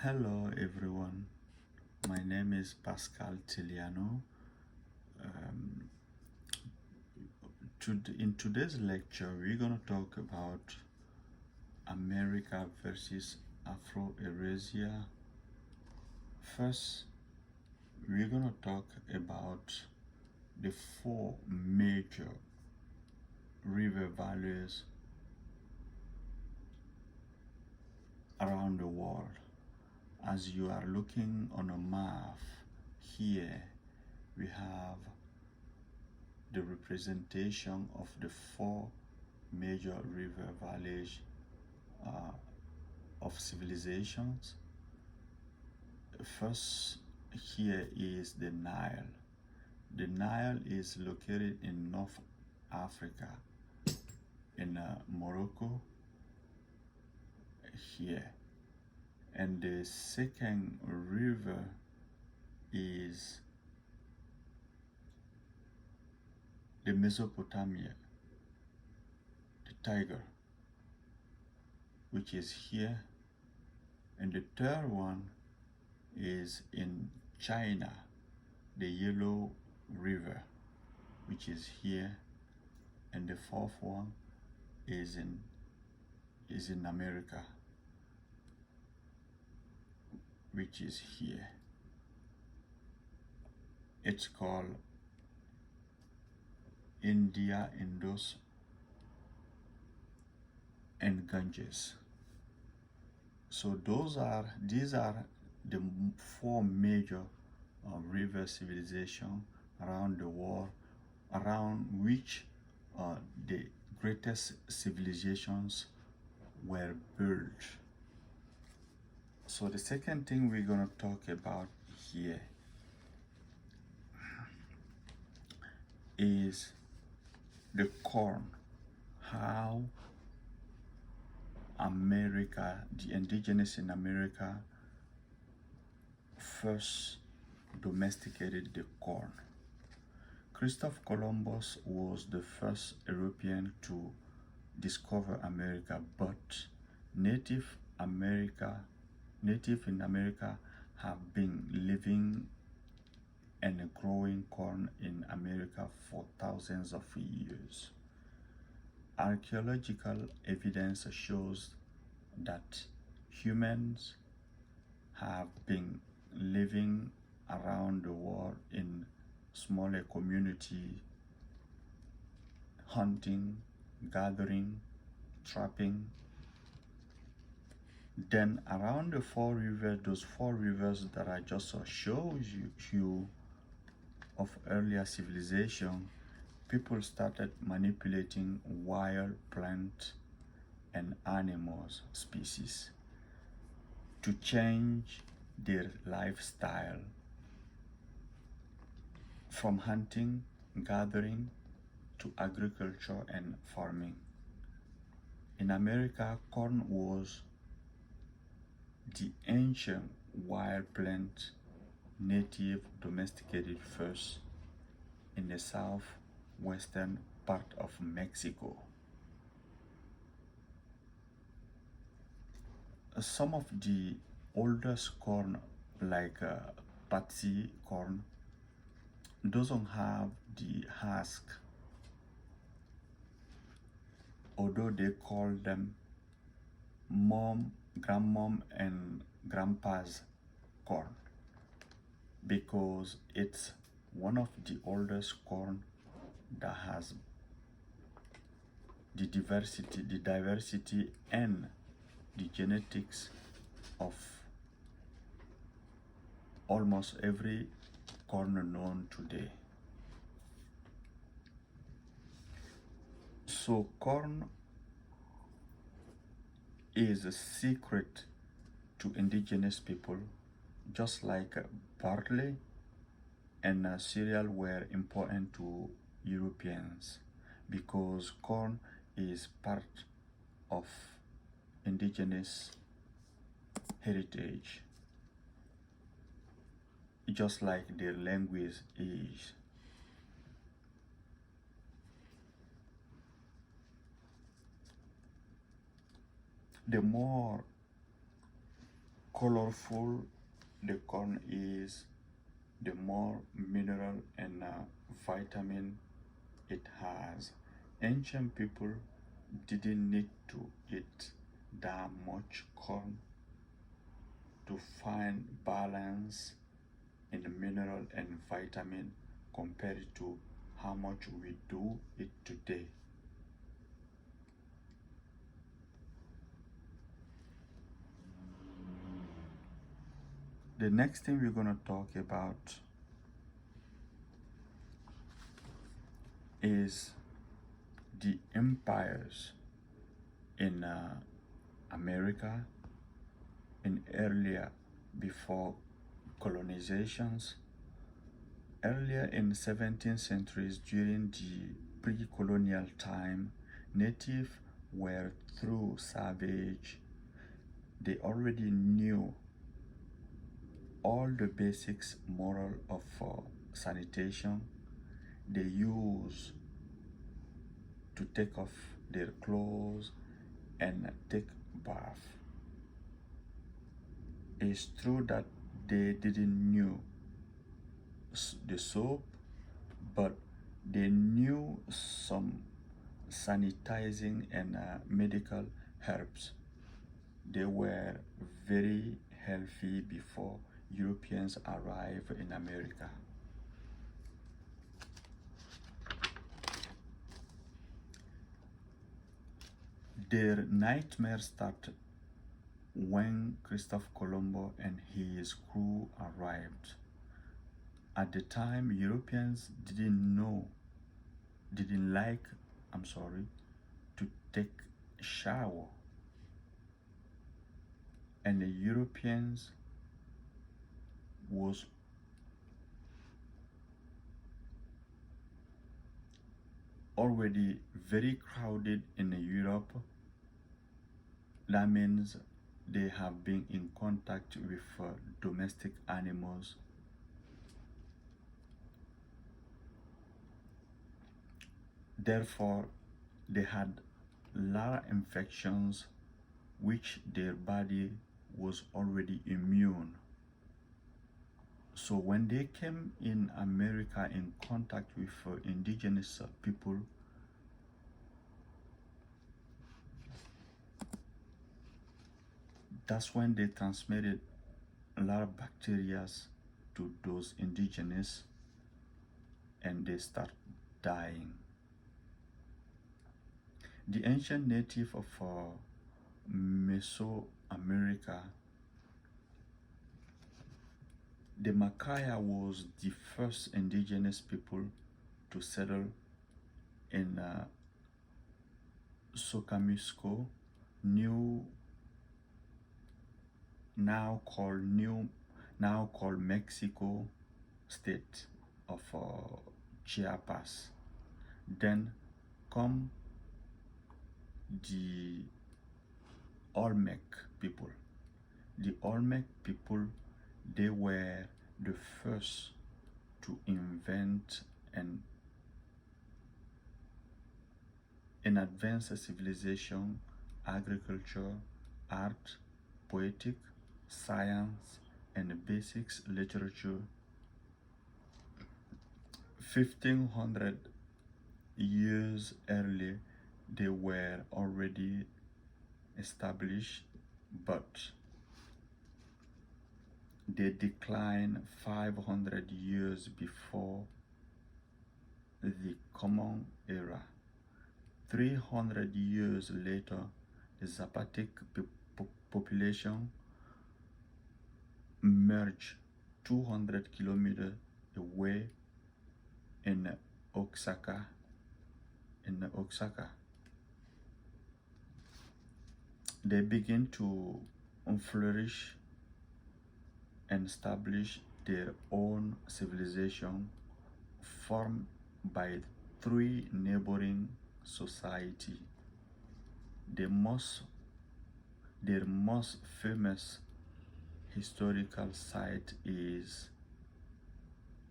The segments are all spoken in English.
Hello everyone, my name is Pascal Tiliano. Um, in today's lecture, we're going to talk about America versus Afro-Eurasia. First, we're going to talk about the four major river valleys around the world. As you are looking on a map here, we have the representation of the four major river valleys of civilizations. First, here is the Nile. The Nile is located in North Africa, in Morocco, here. And the second river is the Mesopotamia, the Tiger, which is here. And the third one is in China, the Yellow River, which is here. And the fourth one is in America, which is here. It's called India, Indus, and Ganges. So these are the four major river civilizations around the world, around which the greatest civilizations were built. So the second thing we're going to talk about here is the corn, how America, the indigenous in America, first domesticated the corn. Christopher Columbus was the first European to discover America, but Native in America have been living and growing corn in America for thousands of years. Archaeological evidence shows that humans have been living around the world in smaller community, hunting, gathering, trapping. Then around the four rivers, those four rivers that I just showed you of earlier civilization, people started manipulating wild plant and animals species to change their lifestyle from hunting, gathering, to agriculture and farming. In America, corn was the ancient wild plant native domesticated first in the southwestern part of Mexico. Some of the oldest corn, like Patsy corn, doesn't have the husk, although they call them mom, grandmom, and grandpa's corn, because it's one of the oldest corn that has the diversity and the genetics of almost every corn known today. So corn is a secret to indigenous people, just like barley and cereal were important to Europeans, because corn is part of indigenous heritage, just like their language is. The more colorful the corn is, the more mineral and vitamin it has. Ancient people didn't need to eat that much corn to find balance in mineral and vitamin compared to how much we do it today. The next thing we're going to talk about is the empires in America and earlier before colonizations. Earlier in 17th centuries, during the pre-colonial time, natives were through savage. They already knew all the basics moral of sanitation. They use to take off their clothes and take bath. It's true that they didn't know the soap, but they knew some sanitizing and medical herbs. They were very healthy before Europeans arrived in America. Their nightmare started when Christopher Colombo and his crew arrived. At the time, Europeans didn't like, to take shower. And the Europeans was already very crowded in Europe. That means they have been in contact with domestic animals. Therefore, they had a lot of infections which their body was already immune. So when they came in America in contact with indigenous people, that's when they transmitted a lot of bacteria to those indigenous and they start dying. The ancient native of Mesoamerica, the Macaya was the first indigenous people to settle in Socamisco, now called Mexico state of Chiapas. Then come the Olmec people. The Olmec people, they were the first to invent an advanced civilization, agriculture, art, poetic, science, and basics literature. 1500 years earlier, they were already established, but they declined 500 years before the Common Era. 300 years later, the Zapotec population merged 200 kilometers away in Oaxaca. They begin to flourish and establish their own civilization formed by 3 neighboring societies. Their most famous historical site is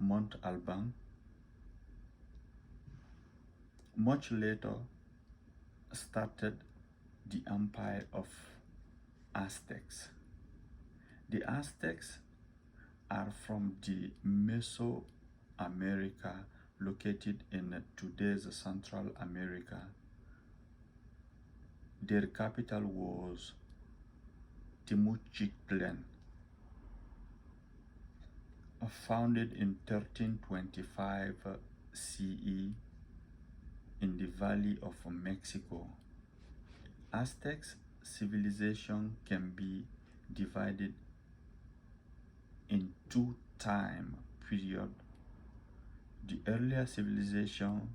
Mount Alban. Much later started the empire of Aztecs. The Aztecs are from the Mesoamerica located in today's Central America. Their capital was Tenochtitlan, founded in 1325 CE in the Valley of Mexico. Aztecs civilization can be divided in two time periods: the earlier civilization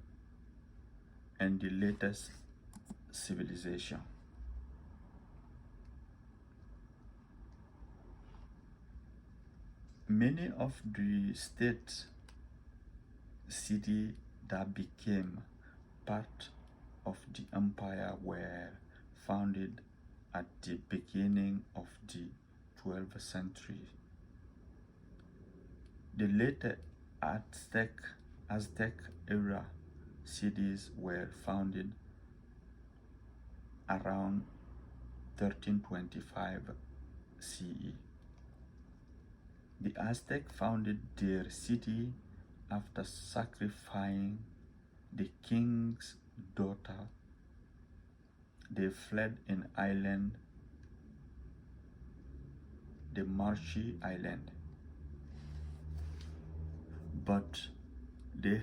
and the latest civilization. Many of the state cities that became part of the empire were founded at the beginning of the 12th century. The later Aztec era cities were founded around 1325 CE. The Aztec founded their city after sacrificing the king's daughter. They fled in island, the marshy island, but the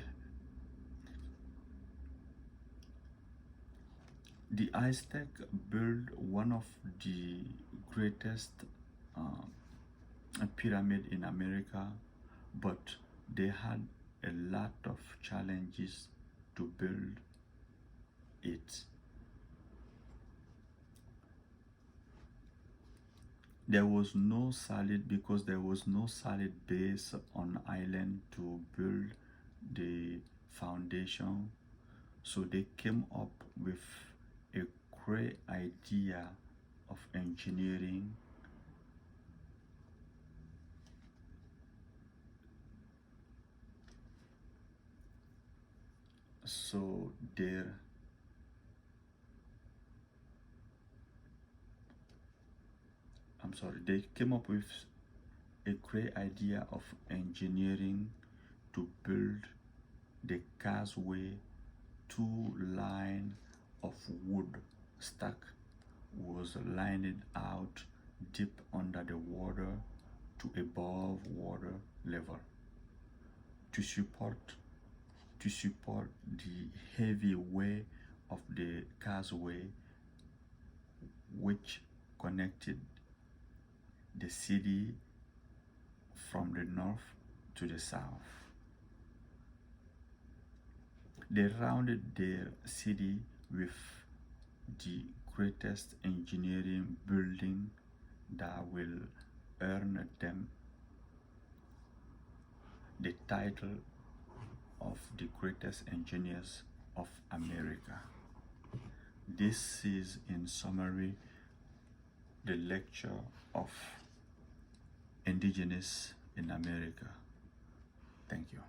Aztec built one of the greatest pyramid in America, but they had a lot of challenges to build it. There was no solid base on island to build the foundation, so they came up with a great idea of engineering. So they came up with a great idea of engineering to build the causeway. Two lines of wood stack was lined out deep under the water to above water level to support the heavy weight of the causeway, which connected the city from the north to the south. They rounded their city with the greatest engineering building that will earn them the title of the greatest engineers of America. This is, in summary, the lecture of indigenous in America. Thank you.